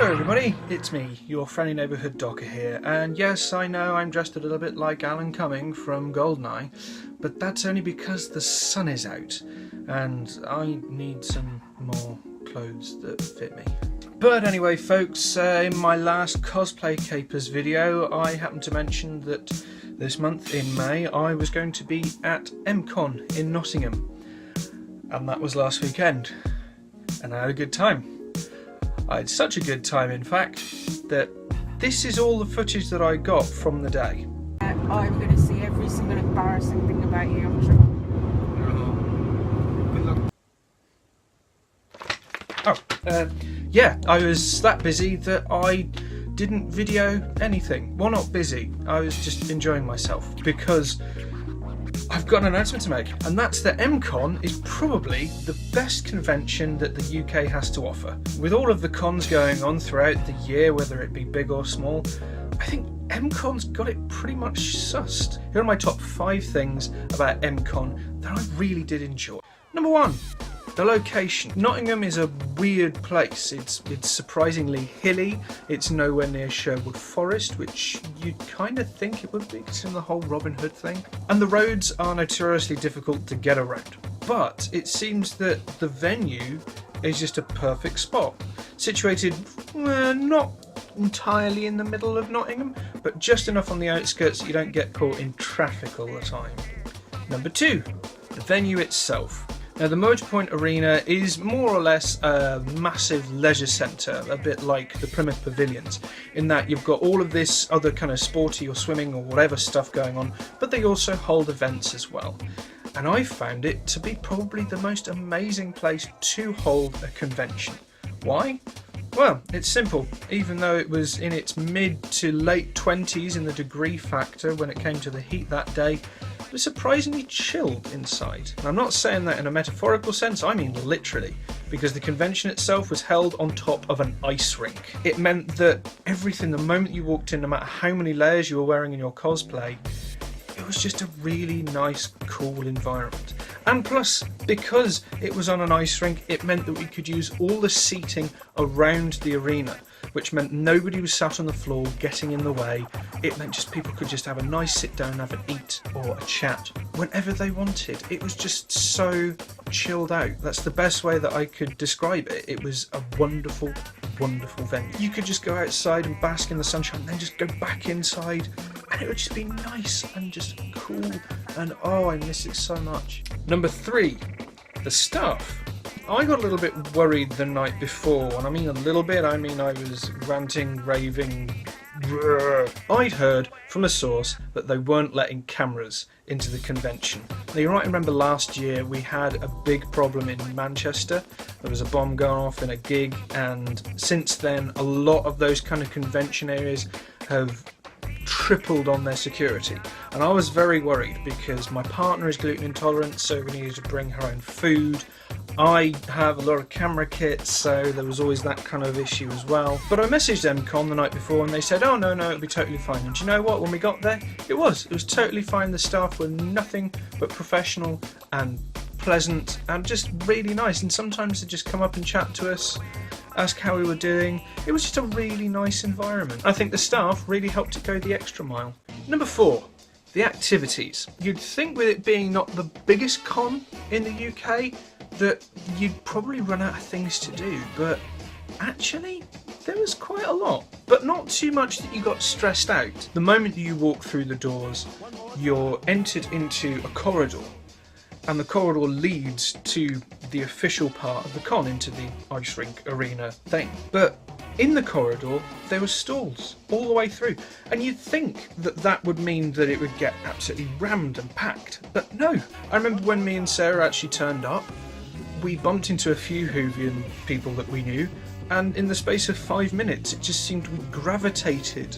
Hello everybody, it's me, your friendly neighbourhood docker here, and yes, I know I'm dressed a little bit like Alan Cumming from Goldeneye, but that's only because the sun is out, and I need some more clothes that fit me. But anyway folks, in my last Cosplay Capers video, I happened to mention that this month in May I was going to be at MCon in Nottingham, and that was last weekend, and I had a good time. I had such a good time, in fact, that this is all the footage that I got from the day. I'm going to see every single embarrassing thing about you, I'm sure. Yeah, I was that busy that I didn't video anything. Well, not busy, I was just enjoying myself because I've got an announcement to make, and that's that MCon is probably the best convention that the UK has to offer. With all of the cons going on throughout the year, whether it be big or small, I think MCon's got it pretty much sussed. Here are my top 5 things about MCon that I really did enjoy. Number 1. The location. Nottingham is a weird place. It's surprisingly hilly. It's nowhere near Sherwood Forest, which you'd kind of think it would be considering the whole Robin Hood thing. And the roads are notoriously difficult to get around. But it seems that the venue is just a perfect spot. Situated not entirely in the middle of Nottingham, but just enough on the outskirts that you don't get caught in traffic all the time. Number 2. The venue itself. Now, the Motorpoint Arena is more or less a massive leisure centre, a bit like the Plymouth Pavilions, in that you've got all of this other kind of sporty or swimming or whatever stuff going on, but they also hold events as well. And I found it to be probably the most amazing place to hold a convention. Why? Well, it's simple. Even though it was in its mid to late 20s in the degree factor when it came to the heat that day, it was surprisingly chilled inside. And I'm not saying that in a metaphorical sense, I mean literally, because the convention itself was held on top of an ice rink. It meant that everything, the moment you walked in, no matter how many layers you were wearing in your cosplay, it was just a really nice, cool environment. And plus, because it was on an ice rink, it meant that we could use all the seating around the arena, which meant nobody was sat on the floor getting in the way. It meant just people could just have a nice sit down, have an eat or a chat whenever they wanted. It was just so chilled out. That's the best way that I could describe it. It was a wonderful, wonderful venue. You could just go outside and bask in the sunshine and then just go back inside, and it would just be nice and just cool, and oh, I miss it so much. Number 3, the staff. I got a little bit worried the night before, and I mean a little bit, I mean I was ranting, raving. I'd heard from a source that they weren't letting cameras into the convention. Now you might remember last year we had a big problem in Manchester. There was a bomb going off in a gig, and since then a lot of those kind of convention areas have tripled on their security, and I was very worried because my partner is gluten intolerant, so we needed to bring her own food. I have a lot of camera kits, so there was always that kind of issue as well. But I messaged MCon the night before and they said, oh no, it'll be totally fine. And do you know what, when we got there, it was totally fine. The staff were nothing but professional and pleasant and just really nice, and sometimes they just come up and chat to us, ask how we were doing. It was just a really nice environment. I think the staff really helped it go the extra mile. Number 4, the activities. You'd think with it being not the biggest con in the UK that you'd probably run out of things to do, but actually there was quite a lot, but not too much that you got stressed out. The moment you walk through the doors, you're entered into a corridor, and the corridor leads to the official part of the con, into the ice rink arena thing. But in the corridor there were stalls all the way through, and you'd think that that would mean that it would get absolutely rammed and packed, but no. I remember when me and Sarah actually turned up, we bumped into a few Whovian people that we knew, and in the space of 5 minutes it just seemed we gravitated.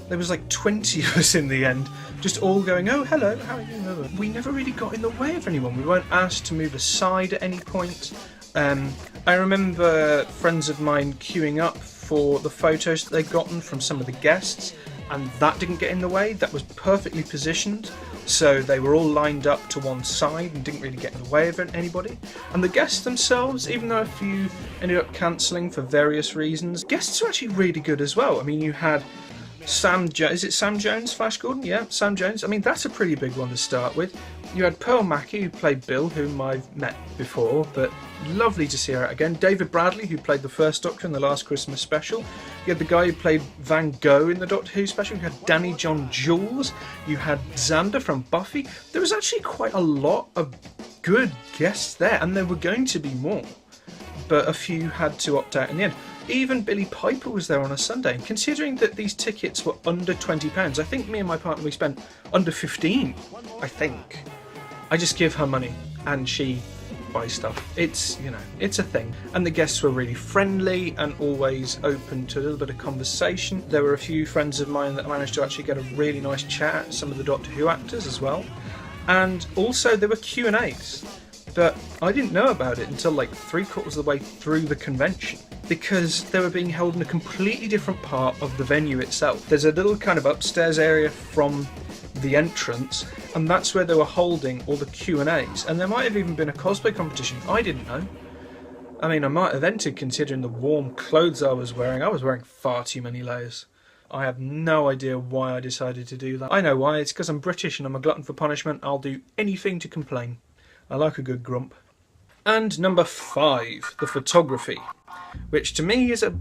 There was like 20 of us in the end, just all going, oh hello, how are you? We never really got in the way of anyone. We weren't asked to move aside at any point. I remember friends of mine queuing up for the photos that they'd gotten from some of the guests, and that didn't get in the way. That was perfectly positioned, so they were all lined up to one side and didn't really get in the way of anybody. And the guests themselves, even though a few ended up cancelling for various reasons, guests were actually really good as well. I mean, you had is it Sam Jones, Flash Gordon? Yeah, Sam Jones. I mean, that's a pretty big one to start with. You had Pearl Mackie, who played Bill, whom I've met before, but lovely to see her out again. David Bradley, who played the first Doctor in the last Christmas special. You had the guy who played Van Gogh in the Doctor Who special. You had Danny John Jules. You had Xander from Buffy. There was actually quite a lot of good guests there, and there were going to be more, but a few had to opt out in the end. Even Billie Piper was there on a Sunday, and considering that these tickets were under £20, I think me and my partner, we spent under 15, I think. I just give her money and she buys stuff. It's, you know, it's a thing. And the guests were really friendly and always open to a little bit of conversation. There were a few friends of mine that managed to actually get a really nice chat, some of the Doctor Who actors as well. And also there were Q&As, but I didn't know about it until like 3/4 of the way through the convention, because they were being held in a completely different part of the venue itself. There's a little kind of upstairs area from the entrance, and that's where they were holding all the Q&As, and there might have even been a cosplay competition. I didn't know. I mean, I might have entered considering the warm clothes I was wearing. I was wearing far too many layers. I have no idea why I decided to do that. I know why. It's because I'm British and I'm a glutton for punishment. I'll do anything to complain. I like a good grump. And number 5, the photography, which to me is a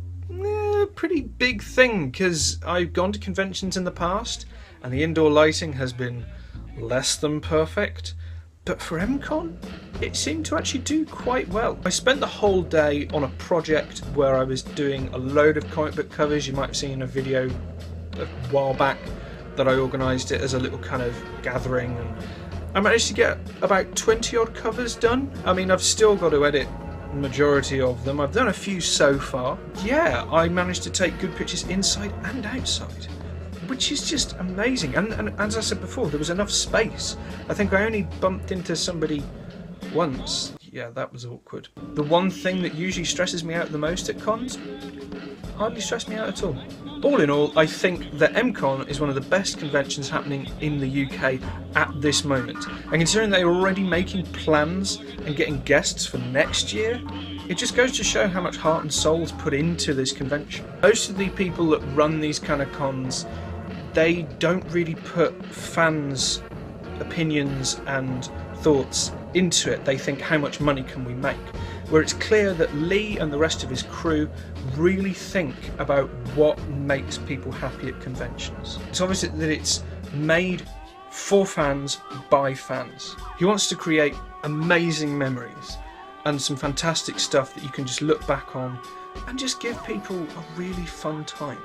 pretty big thing, because I've gone to conventions in the past and the indoor lighting has been less than perfect, but for MCon it seemed to actually do quite well. I spent the whole day on a project where I was doing a load of comic book covers. You might have seen a video a while back that I organised it as a little kind of gathering, and I managed to get about 20 odd covers done. I mean, I've still got to edit the majority of them. I've done a few so far. Yeah, I managed to take good pictures inside and outside, which is just amazing. And as I said before, there was enough space. I think I only bumped into somebody once. Yeah, that was awkward. The one thing that usually stresses me out the most at cons hardly stressed me out at all. All in all, I think that MCon is one of the best conventions happening in the UK at this moment. And considering they're already making plans and getting guests for next year, it just goes to show how much heart and soul is put into this convention. Most of the people that run these kind of cons, they don't really put fans' opinions and thoughts into it. They think, how much money can we make? Where it's clear that Lee and the rest of his crew really think about what makes people happy at conventions. It's obvious that it's made for fans by fans. He wants to create amazing memories and some fantastic stuff that you can just look back on and just give people a really fun time,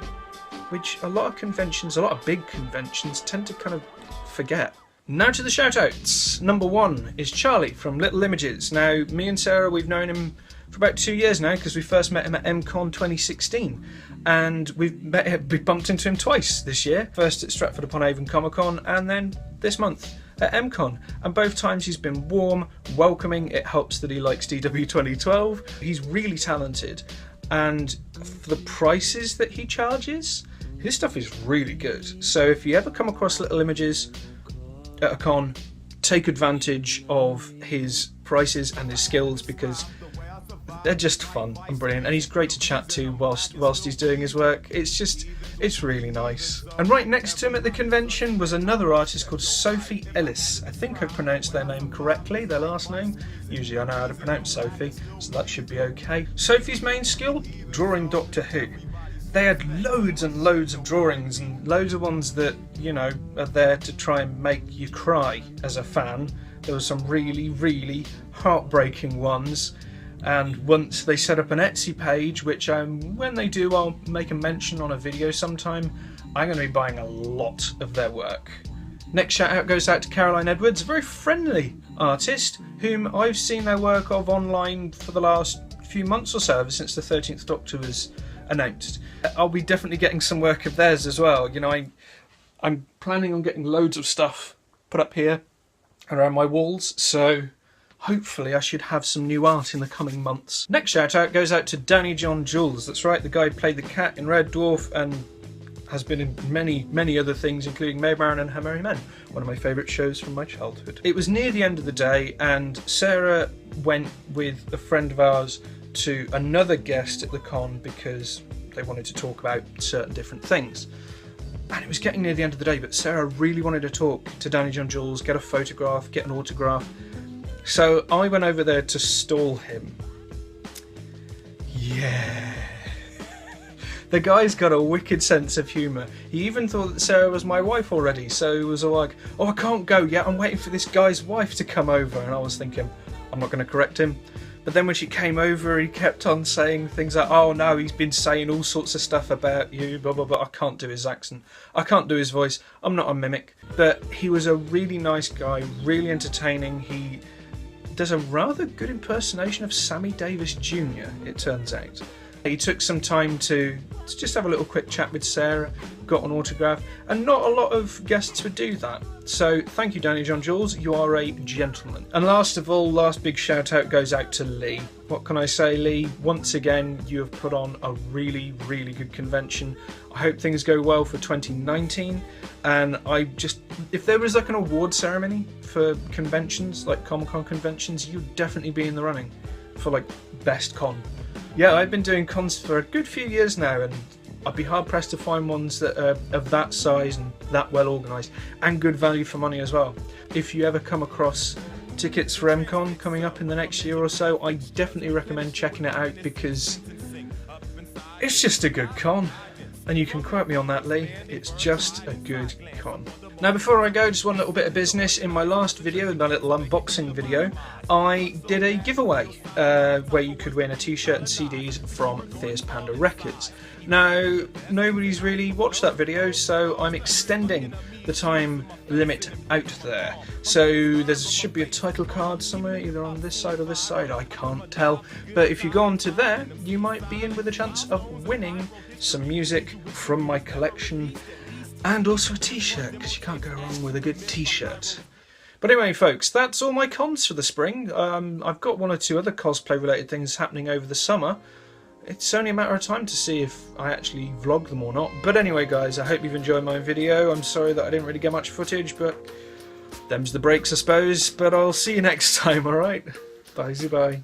which a lot of conventions, a lot of big conventions, tend to kind of forget. Now to the shout-outs. Number 1 is Charlie from Little Images. Now, me and Sarah, we've known him for about 2 years now, because we first met him at MCon 2016, and we bumped into him twice this year. First at Stratford-upon-Avon Comic Con, and then this month at MCon. And both times he's been warm, welcoming. It helps that he likes DW 2012. He's really talented, and for the prices that he charges, his stuff is really good. So if you ever come across Little Images at a con, take advantage of his prices and his skills, because they're just fun and brilliant, and he's great to chat to whilst he's doing his work. It's really nice. And right next to him at the convention was another artist called Sophie Ellis. I think I pronounced their name correctly, their last name. Usually I know how to pronounce Sophie, so that should be okay. Sophie's main skill? Drawing Doctor Who. They had loads and loads of drawings, and loads of ones that, you know, are there to try and make you cry as a fan. There were some really, really heartbreaking ones. And once they set up an Etsy page, which when they do, I'll make a mention on a video sometime. I'm going to be buying a lot of their work. Next shout out goes out to Caroline Edwards, a very friendly artist whom I've seen their work of online for the last few months or so, ever since the 13th Doctor was announced. I'll be definitely getting some work of theirs as well. You know, I'm planning on getting loads of stuff put up here around my walls, so hopefully I should have some new art in the coming months. Next shout out goes out to Danny John Jules. That's right, the guy who played the cat in Red Dwarf and has been in many other things, including Maid Marian and Her Merry Men, one of my favourite shows from my childhood. It was near the end of the day, and Sarah went with a friend of ours to another guest at the con because they wanted to talk about certain different things. And it was getting near the end of the day, but Sarah really wanted to talk to Danny John Jules, get a photograph, get an autograph. So I went over there to stall him. Yeah. The guy's got a wicked sense of humour. He even thought that Sarah was my wife already, so he was all like, oh, I can't go yet, I'm waiting for this guy's wife to come over. And I was thinking, I'm not going to correct him. But then when she came over, he kept on saying things like, oh no, he's been saying all sorts of stuff about you, blah, blah, blah. I can't do his accent. I can't do his voice. I'm not a mimic. But he was a really nice guy, really entertaining. He does a rather good impersonation of Sammy Davis Jr., it turns out. He took some time to just have a little quick chat with Sarah, got an autograph, and not a lot of guests would do that. So thank you, Danny John Jules, you are a gentleman. And last of all, last big shout out goes out to Lee. What can I say, Lee? Once again, you have put on a really good convention. I hope things go well for 2019. And if there was like an award ceremony for conventions, like Comic-Con conventions, you'd definitely be in the running for like best con. Yeah, I've been doing cons for a good few years now, and I'd be hard pressed to find ones that are of that size and that well organised and good value for money as well. If you ever come across tickets for MCon coming up in the next year or so, I definitely recommend checking it out because it's just a good con. And you can quote me on that, Lee, it's just a good con. Now before I go, just one little bit of business. In my last video, my little unboxing video, I did a giveaway where you could win a t-shirt and CDs from Fierce Panda Records. Now, nobody's really watched that video, so I'm extending the time limit out there. So there should be a title card somewhere, either on this side or this side, I can't tell. But if you go onto there, you might be in with a chance of winning some music from my collection and also a t-shirt, because you can't go wrong with a good t-shirt. But anyway, folks, that's all my cons for the spring. I've got one or two other cosplay related things happening over the summer. It's only a matter of time to see if I actually vlog them or not. But anyway, guys, I hope you've enjoyed my video. I'm sorry that I didn't really get much footage, but them's the breaks, I suppose. But I'll see you next time, alright? Bye-bye.